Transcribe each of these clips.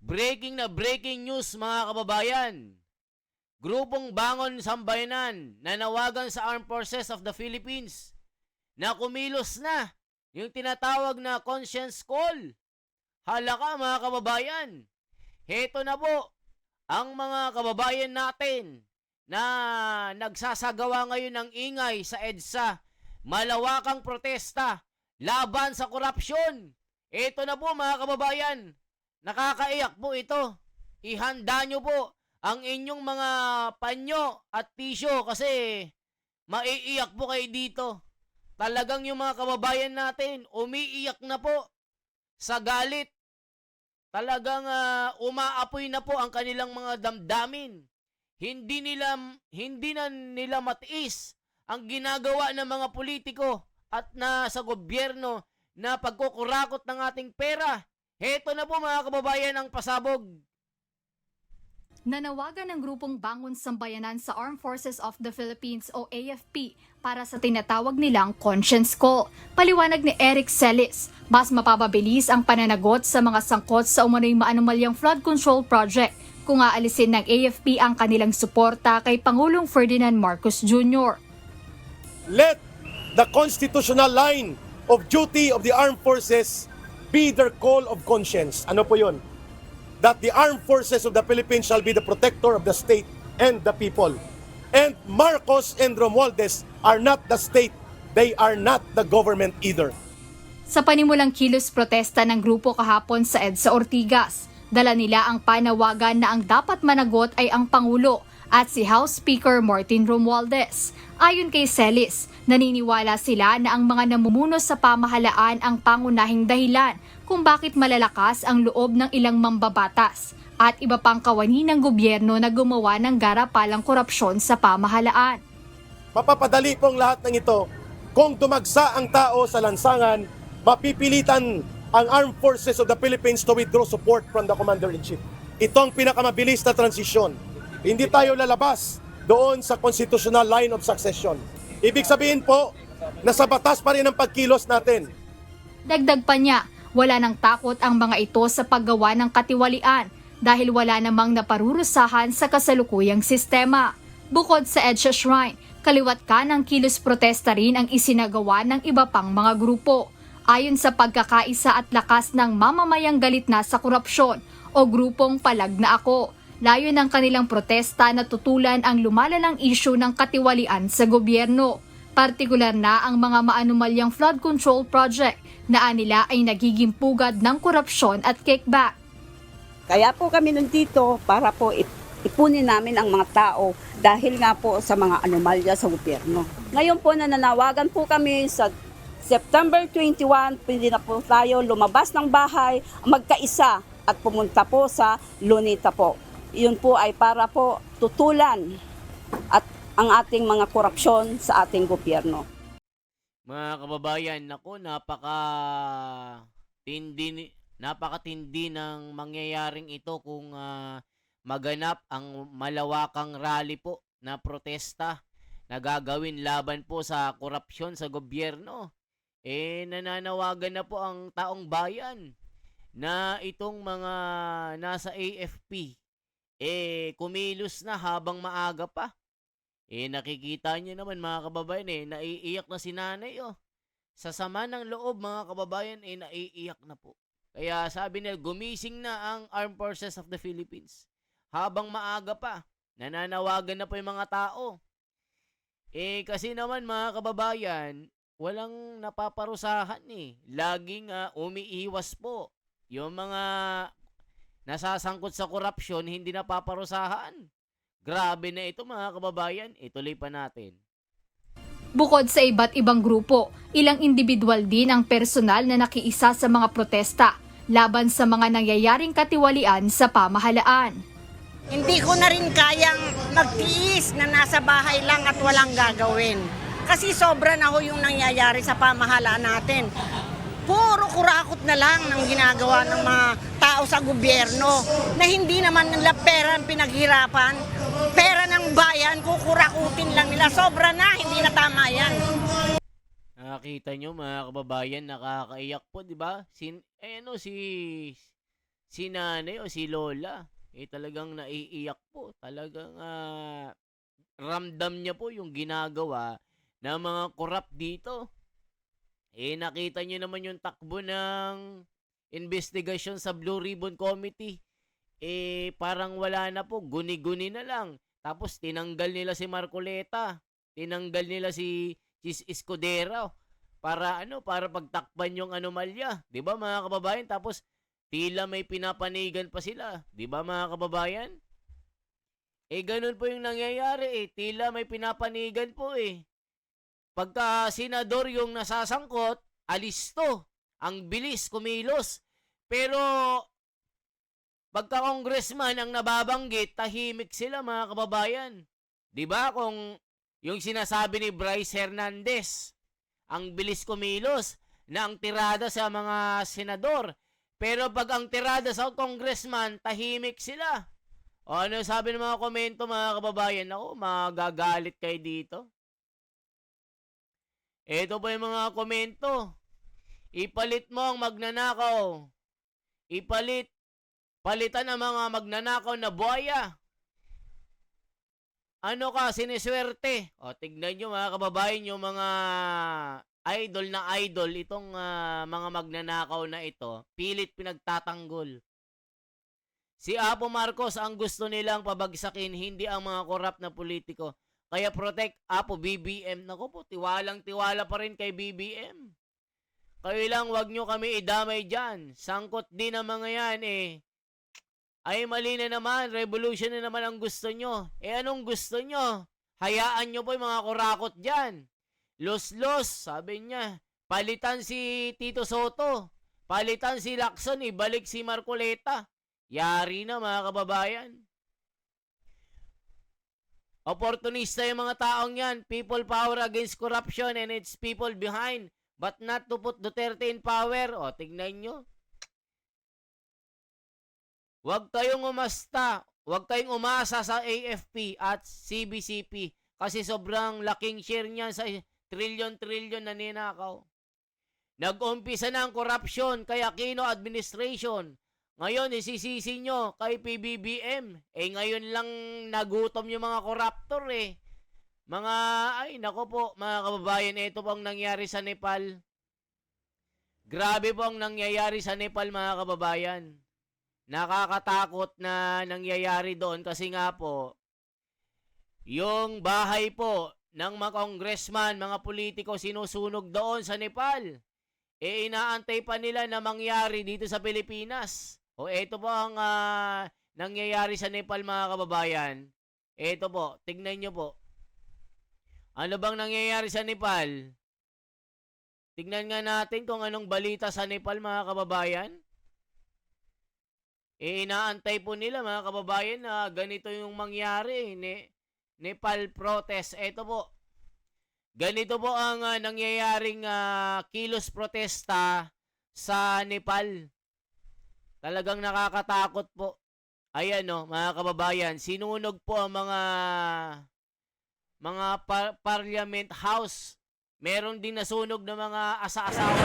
Breaking news mga kababayan. Grupong Bangon Sambayanan nanawagan sa Armed Forces of the Philippines na kumilos na yung tinatawag na conscience call. Halaka mga kababayan. Heto na po ang mga kababayan natin na nagsasagawa ngayon ng ingay sa EDSA. Malawakang protesta laban sa korupsyon. Ito na po mga kababayan. Nakakaiyak po ito. Ihanda nyo po ang inyong mga panyo at tisyo kasi maiiyak po kayo dito. Talagang yung mga kababayan natin umiiyak na po sa galit. Talagang umaapoy na po ang kanilang mga damdamin. Hindi na nila matiis ang ginagawa ng mga politiko at na sa gobyerno na pagkukurakot ng ating pera. Heto na po mga kababayan ang pasabog. Nanawagan ng grupong Bangon Sambayanan sa Armed Forces of the Philippines o AFP para sa tinatawag nilang conscience call. Paliwanag ni Eric Celis, mas mapapabilis ang pananagot sa mga sangkot sa umano'y maanumalyang flood control project kung aalisin ng AFP ang kanilang suporta kay Pangulong Ferdinand Marcos Jr. Let the constitutional line of duty of the armed forces be their call of conscience. Ano po yun? That the armed forces of the Philippines shall be the protector of the state and the people. And Marcos and Romualdez are not the state. They are not the government either. Sa panimulang kilos protesta ng grupo kahapon sa EDSA Ortigas, dala nila ang panawagan na ang dapat managot ay ang Pangulo at si House Speaker Martin Romualdez. Ayon kay Celis, naniniwala sila na ang mga namumuno sa pamahalaan ang pangunahing dahilan kung bakit malalakas ang loob ng ilang mambabatas at iba pang kawani ng gobyerno na gumawa ng garapalang korupsyon sa pamahalaan. Mapapadali pong lahat ng ito kung dumagsa ang tao sa lansangan, mapipilitan ang Armed Forces of the Philippines to withdraw support from the Commander-in-Chief. Ito ang pinakamabilis na transisyon. Hindi tayo lalabas doon sa constitutional line of succession. Ibig sabihin po, nasa batas pa rin ang pagkilos natin. Dagdag pa niya, wala nang takot ang mga ito sa paggawa ng katiwalian dahil wala namang naparurusahan sa kasalukuyang sistema. Bukod sa EDSA Shrine, kaliwat kanang kilos protesta rin ang isinagawa ng iba pang mga grupo. Ayon sa pagkakaisa at lakas ng mamamayang galit na sa korupsyon o grupong Palag na Ako, layo ng kanilang protesta na tutulan ang lumalalang isyu ng katiwalian sa gobyerno. Partikular na ang mga maanumalyang flood control project na anila ay nagiging pugad ng korupsyon at kickback. Kaya po kami nandito para po ipunin namin ang mga tao dahil nga po sa mga anomalya sa gobyerno. Ngayon po nananawagan po kami sa September 21, pwede na po tayo lumabas ng bahay, magkaisa at pumunta po sa Luneta po. Yun po ay para po tutulan at ang ating mga korupsyon sa ating gobyerno. Mga kababayan, naku, napakatindi ng mangyayaring ito kung maganap ang malawakang rally po na protesta na gagawin laban po sa korupsyon sa gobyerno. Nananawagan na po ang taong bayan na itong mga nasa AFP kumilos na habang maaga pa. Nakikita niyo naman mga kababayan naiiyak na si nanay Sa sama ng loob mga kababayan naiiyak na po. Kaya sabi nila gumising na ang Armed Forces of the Philippines. Habang maaga pa, nananawagan na po yung mga tao. Kasi naman mga kababayan, walang napaparusahan Laging umiiwas po. Yung mga nasasangkot sa korupsyon, hindi napaparusahan. Grabe na ito mga kababayan, ituloy pa natin. Bukod sa iba't ibang grupo, ilang individual din ang personal na nakiisa sa mga protesta laban sa mga nangyayaring katiwalian sa pamahalaan. Hindi ko na rin kayang magtiis na nasa bahay lang at walang gagawin. Kasi sobra na ho yung nangyayari sa pamahalaan natin. Puro kurakot na lang ng ginagawa ng mga tao sa gobyerno na hindi naman nila pera ang pinaghirapan. Pera ng bayan, kukurakutin lang nila. Sobra na, hindi na tama yan. Nakakita nyo mga kababayan, nakakaiyak po, di ba? si nanay o si lola, talagang naiiyak po. Talagang ramdam niya po yung ginagawa ng mga korap dito. Nakita niyo naman yung takbo ng investigasyon sa Blue Ribbon Committee. Parang wala na po, guni-guni na lang. Tapos tinanggal nila si Marcoleta, tinanggal nila si Chis Escudero para para pagtakpan yung anomalya, 'di ba mga kababayan? Tapos tila may pinapanigan pa sila, 'di ba mga kababayan? Ganun po yung nangyayari tila may pinapanigan po Pagka senador yung nasasangkot, alisto. Ang bilis kumilos. Pero pagka congressman ang nababanggit, tahimik sila mga kababayan. 'Di ba kung yung sinasabi ni Bryce Hernandez, ang bilis kumilos na ang tirada sa mga senador. Pero pag ang tirada sa congressman, tahimik sila. O ano sabi ng mga komento mga kababayan? Ako, magagalit kayo dito. Ito po yung mga komento. Ipalit mo ang magnanakaw. Palitan ang mga magnanakaw na buhaya. Ano ka, siniswerte? O, tignan nyo mga kababayan, yung mga idol na idol, itong mga magnanakaw na ito, pilit pinagtatanggol. Si Apo Marcos ang gusto nilang pabagsakin, hindi ang mga korap na politiko. Kaya protect Apo BBM. Naku po, tiwalang-tiwala pa rin kay BBM. Kayo lang, wag nyo kami idamay dyan. Sangkot din ang mga yan Ay, mali na naman. Revolution na naman ang gusto nyo. Anong gusto nyo? Hayaan nyo po yung mga kurakot dyan. Los-los, sabi niya. Palitan si Tito Soto. Palitan si Lacson, ibalik si Marcoleta. Yari na mga kababayan. Opportunista yung mga taong yan. People power against corruption and its people behind. But not to put Duterte in power. O, tignan nyo. Huwag kayong umasta. Huwag kayong umasa sa AFP at CBCP. Kasi sobrang laking share niyan sa trillion-trillion na ninakaw. Nag-umpisa na ang corruption kay Aquino administration. Ngayon, isisisi nyo kay PBBM. Ngayon lang nagutom yung mga koruptor nako po, mga kababayan, ito po ang nangyari sa Nepal. Grabe po ang nangyayari sa Nepal, mga kababayan. Nakakatakot na nangyayari doon kasi nga po, yung bahay po ng mga congressman, mga politiko sinusunog doon sa Nepal. Inaantay pa nila na mangyari dito sa Pilipinas. Ito po ang nangyayari sa Nepal, mga kababayan. Ito po, tignan nyo po. Ano bang nangyayari sa Nepal? Tignan nga natin kung anong balita sa Nepal, mga kababayan. Inaantay po nila, mga kababayan, na ganito yung mangyari. Nepal protest. Ito po. Ganito po ang nangyayaring kilos protesta sa Nepal. Talagang nakakatakot po. Ayan mga kababayan, sinunog po ang mga parliament house. Meron din nasunog na mga asa-asawa.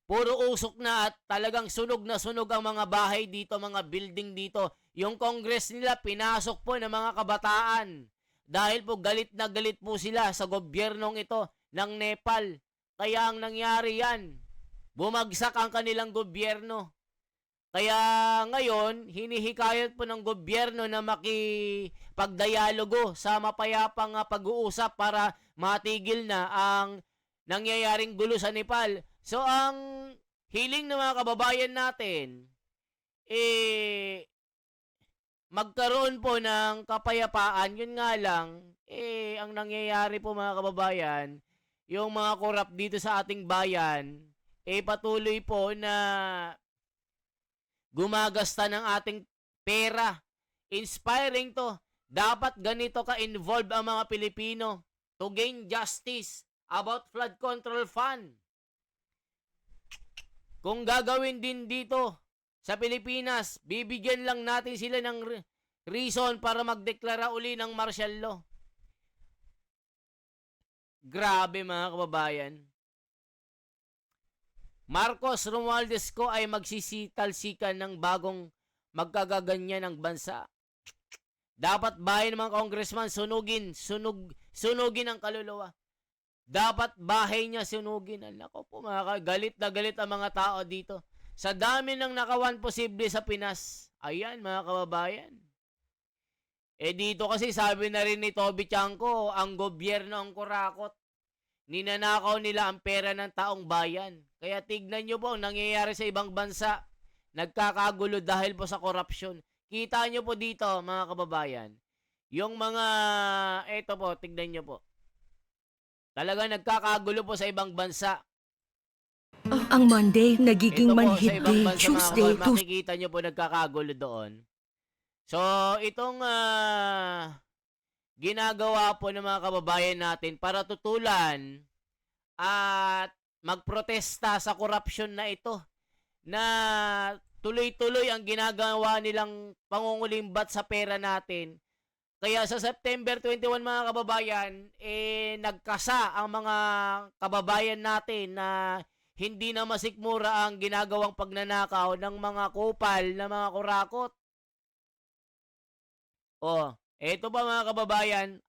Puro usok na at talagang sunog na sunog ang mga bahay dito, mga building dito. Yung Congress nila, pinasok po ng mga kabataan. Dahil po galit na galit po sila sa gobyernong ito ng Nepal. Kaya ang nangyari yan, bumagsak ang kanilang gobyerno. Kaya ngayon, hinihikayat po ng gobyerno na makipagdialogo sa mapayapang pag-uusap para matigil na ang nangyayaring gulo sa Nepal. So, ang hiling ng mga kababayan natin, magkaroon po ng kapayapaan. Yun nga lang, ang nangyayari po mga kababayan, yung mga korap dito sa ating bayan, patuloy po na gumagasta ng ating pera. Inspiring to. Dapat ganito ka-involved ang mga Pilipino to gain justice about flood control fund. Kung gagawin din dito sa Pilipinas, bibigyan lang natin sila ng reason para magdeklara uli ng martial law. Grabe mga kababayan. Marcos Romualdez ko ay magsisitalsikan ng bagong magkagaganyan ng bansa. Dapat bahay ng mga congressman sunugin ang kaluluwa. Dapat bahay niya sunugin. Nako po galit na galit ang mga tao dito. Sa dami ng nakawan posible sa Pinas. Ayan mga kababayan. Dito kasi sabi na rin ni Toby Chanko, ang gobyerno ang kurakot. Ninanakaw nila ang pera ng taong bayan. Kaya tignan nyo po ang nangyayari sa ibang bansa. Nagkakagulo dahil po sa korupsyon. Kita nyo po dito mga kababayan. Yung mga, eto po, tignan nyo po. Talaga nagkakagulo po sa ibang bansa. Ang Monday nagiging Ito po, sa manhid ibang day, bansa Tuesday, mga makikita nyo po nagkakagulo doon. So, itong ginagawa po ng mga kababayan natin para tutulan at magprotesta sa korupsyon na ito na tuloy-tuloy ang ginagawa nilang pangungulimbat sa pera natin. Kaya sa September 21 mga kababayan, nagkasa ang mga kababayan natin na hindi na masikmura ang ginagawang pagnanakaw ng mga kupal na mga kurakot. Eto pa mga kababayan,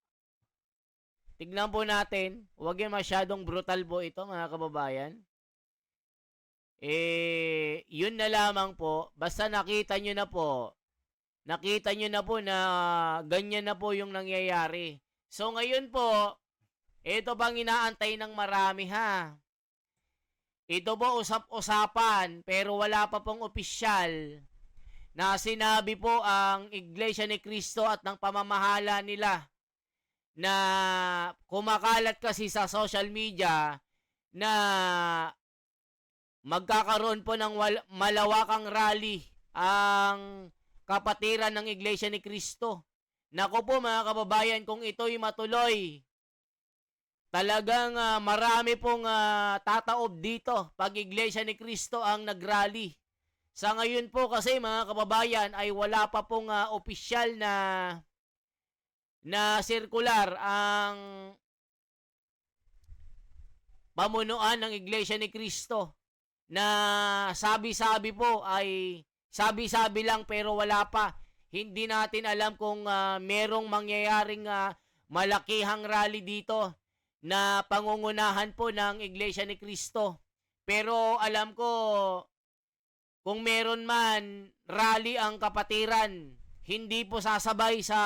tignan po natin, huwag yung masyadong brutal po ito mga kababayan. Yun na lamang po, basta nakita nyo na po na ganyan na po yung nangyayari. So ngayon po, ito bang inaantay ng marami ha? Ito po usap-usapan pero wala pa pong opisyal na sinabi po ang Iglesia ni Cristo at ng pamamahala nila na kumakalat kasi sa social media na magkakaroon po ng malawakang rally ang kapatiran ng Iglesia ni Cristo. Nako po mga kababayan, kung ito'y matuloy, talagang marami pong tataob dito pag Iglesia ni Cristo ang nagrally. Sa ngayon po kasi mga kababayan ay wala pa pong opisyal na sirkular ang pamunuan ng Iglesia ni Cristo na sabi-sabi po ay sabi-sabi lang pero wala pa. Hindi natin alam kung merong mangyayaring malakihang rally dito na pangungunahan po ng Iglesia ni Cristo. Pero alam ko kung meron man rally ang kapatiran, hindi po sasabay sa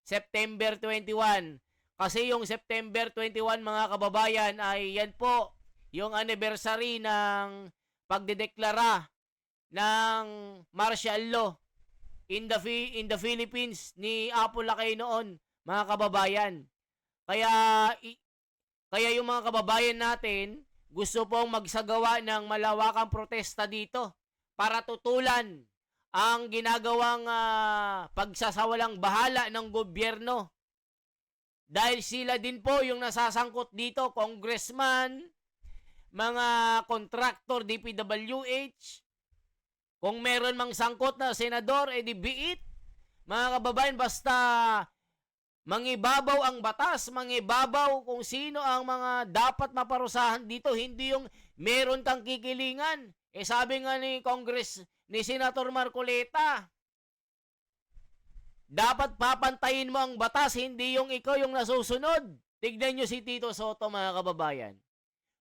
September 21. Kasi yung September 21 mga kababayan ay yan po yung anniversary ng pagdedeklara ng martial law in the Philippines ni Apo Lakay noon mga kababayan. Kaya yung mga kababayan natin gusto pong magsagawa ng malawakang protesta dito para tutulan ang ginagawang pagsasawalang bahala ng gobyerno. Dahil sila din po yung nasasangkot dito, congressman, mga contractor, DPWH, kung meron mang sangkot na senador, edi biit. Mga kababayan, basta mangibabaw ang batas, mangibabaw kung sino ang mga dapat maparusahan dito, hindi yung meron kang kikilingan. Sabi nga ni Senator Marcoleta, dapat papantayin mo ang batas, hindi yung ikaw yung nasusunod. Tignan nyo si Tito Soto mga kababayan.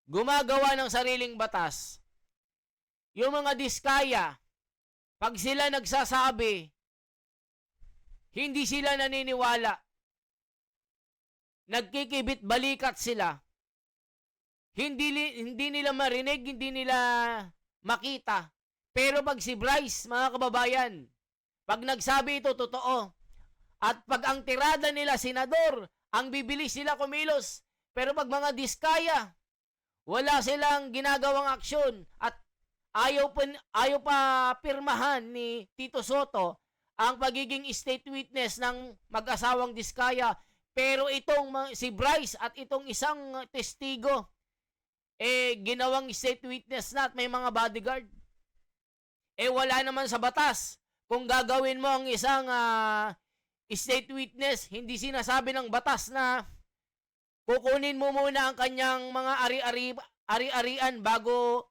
Gumagawa ng sariling batas. Yung mga diskaya, pag sila nagsasabi, hindi sila naniniwala. Nagkikibit balikat sila. Hindi nila marinig, hindi nila makita. Pero pag si Bryce, mga kababayan, Pag nagsabi ito, totoo. At pag ang tirada nila, senador, ang bibilis sila kumilos. Pero pag mga diskaya, wala silang ginagawang aksyon at ayaw pa pirmahan ni Tito Soto ang pagiging state witness ng mag-asawang diskaya. Pero itong si Bryce at itong isang testigo, ginawang state witness na at may mga bodyguard. Wala naman sa batas. Kung gagawin mo ang isang state witness, hindi sinasabi ng batas na kukunin mo muna ang kanyang mga ari-arian bago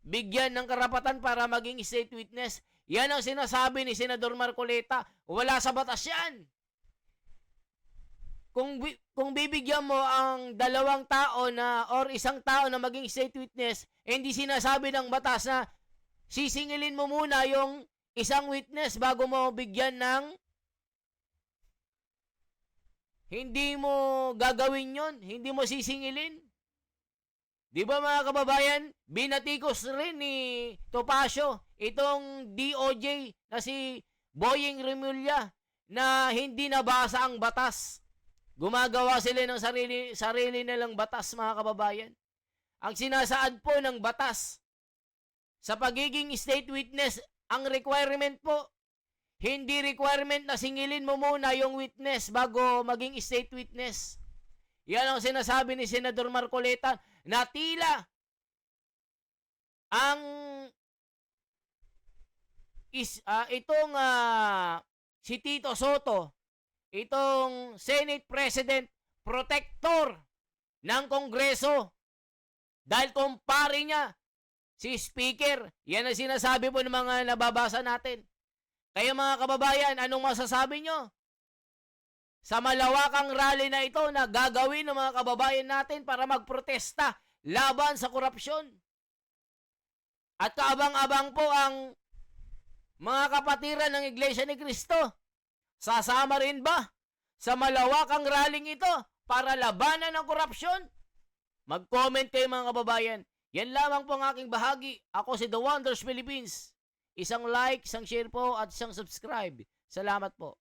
bigyan ng karapatan para maging state witness. Yan ang sinasabi ni Senador Marcoleta. Wala sa batas yan. Kung bibigyan mo ang dalawang tao na or isang tao na maging state witness, hindi sinasabi ng batas na sisingilin mo muna yung isang witness bago mo bigyan ng. Hindi mo gagawin yon, hindi mo sisingilin. Di ba mga kababayan, binatikos rin ni Topacio itong DOJ na si Boying Remulla na hindi nabasa ang batas. Gumagawa sila ng sarili nilang batas, mga kababayan. Ang sinasaad po ng batas sa pagiging state witness, ang requirement po, hindi requirement na singilin mo muna yung witness bago maging state witness. Yan ang sinasabi ni Senador Marcoleta na tila ang si Tito Soto, itong Senate President Protector ng Kongreso, dahil kumpare niya si Speaker. Yan ang sinasabi po ng mga nababasa natin. Kaya mga kababayan, anong masasabi nyo sa malawakang rally na ito na gagawin ng mga kababayan natin para magprotesta laban sa korupsyon? At kaabang-abang po ang mga kapatiran ng Iglesia ni Cristo. Sasama rin ba sa malawakang rallying ito para labanan ng korupsyon? Mag-comment kayo mga kababayan. Yan lamang po ang aking bahagi. Ako si The Wonders Philippines. Isang like, isang share po at isang subscribe. Salamat po.